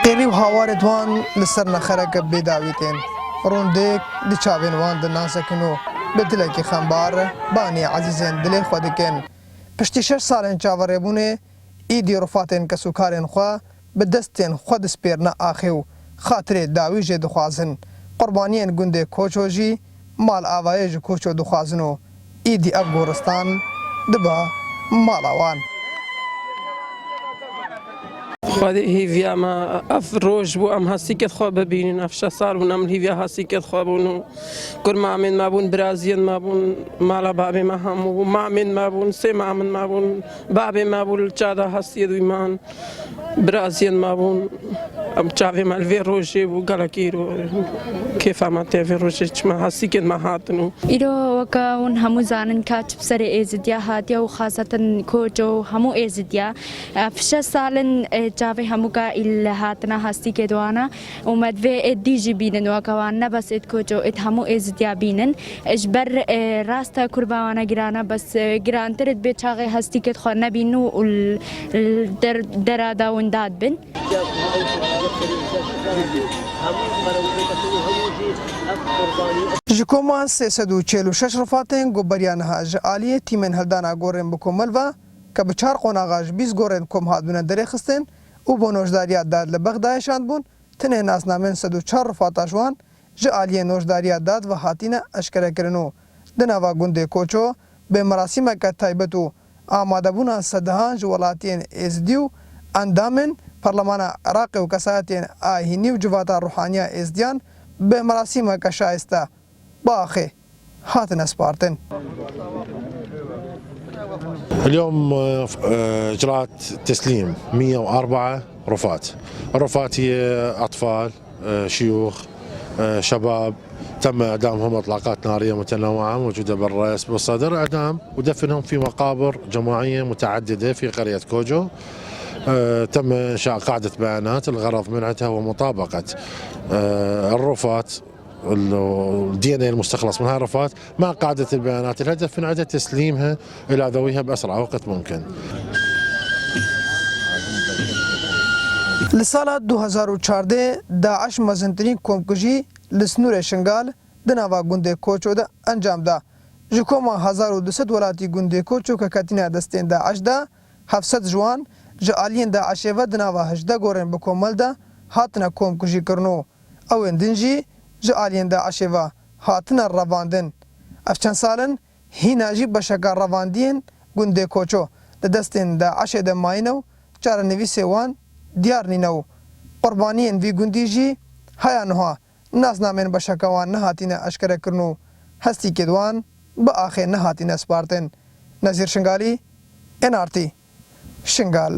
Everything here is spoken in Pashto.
تیری و هاوار دوان لسر نخرک بیداویتین روندک دی چاوین وان د ناسکنو بدلکی خمبار بانی عزیزین دلی خودکن پشتی 6 سالن چاوریبونه ایدی رفاتین کسوکارین خوا به دستین خود سپیرنا آخیو خاطر داویج دخوازن قربانیین گنده کوچوجی مال آوایج کوچو دخوازنو ایدی اف گورستان دبا مال آوان خودی هیویا ما اف روز بو ام هستی که خواب ببینین اف 6 سال بون ام هیویا هستی که خواب بونو کل مامن ما بون برازیل ما بون مالا بابی ما همو مامن ما بون سه مامن ما بون بابی ما بون چادا هستی دویمان برازیل ما بون ام چاوی مال وی روزی بو گلکیرو کیف ما تیوی روزی چما هستی که ما هاتنو ایرو وکاون همو زانن کاتب سر ازدیا هاتیا و خاصتا کوچو همو ازدیا اف 6 سالن چاوی همو کا إلا هاتنا هستی که دوانا اومد و ادیجی بینن و کوان نبس ات کوچو ات همو ازدیا بینن اجبر راستا قربانا گرانا بس گران ترد به چاغی هستی که خو نبینو در ونداد بن جکومان 346 رفاتین گوبریان هاج عالی تیمن هلدانا گورن بکمل و که به 4 قوناغاش 20 گورن کم هادونه دره خستن او بونوشداریات داد لبغدایشان بون تنه ناسنامن 104 رفاتاشوان ج عالی نوشداریات داد و هاتینه اشکره کرنو دناوا گنده کوچو به مراسم که تایبتو آماده بونا صدهان جولاتین ازدیو اندامن پارلمان عراق و کسایتین آهینی و جواتا روحانیا ازدیان به مراسم که شایسته باخي هاتنا سبارتن. اليوم اجراءات تسليم 104 رفات. الرفات هي اطفال شيوخ شباب تم اعدامهم اطلاقات ناريه متنوعه موجوده بالراس بالصدر اعدام ودفنهم في مقابر جماعيه متعدده في قريه كوجو. تم انشاء قاعده بيانات الغرض منعها هو مطابقه الرفات الدي ان اي المستخلص من هاي الرفات مع قاعده البيانات الهدف من عدم تسليمها الى ذويها باسرع وقت ممكن. لسال 2014 داعش مزنترین کومکجی لسنور شنگال دناوا گنده کوچو ده انجام ده جکوما 1200 ولاتی گنده کوچو که کتینا دستین داعش ده 700 جوان جالین داعش و دناوا 18 گورن بکمل ده هاتنا کومکجی کرنو او اندنجی جالین داعش و هاتنا رواندن افچن سالن هیناجی بشکا رواندین گنده کوچو ده دستین داعش ده ماینو چار نویس وان دیار نینو قربانین وی گندیجی هیا نها ناس نامن بشکوان نهاتین اشکره کرنو هستی کدوان با آخر نهاتین اسپارتن نظیر شنگالی NRT شنگال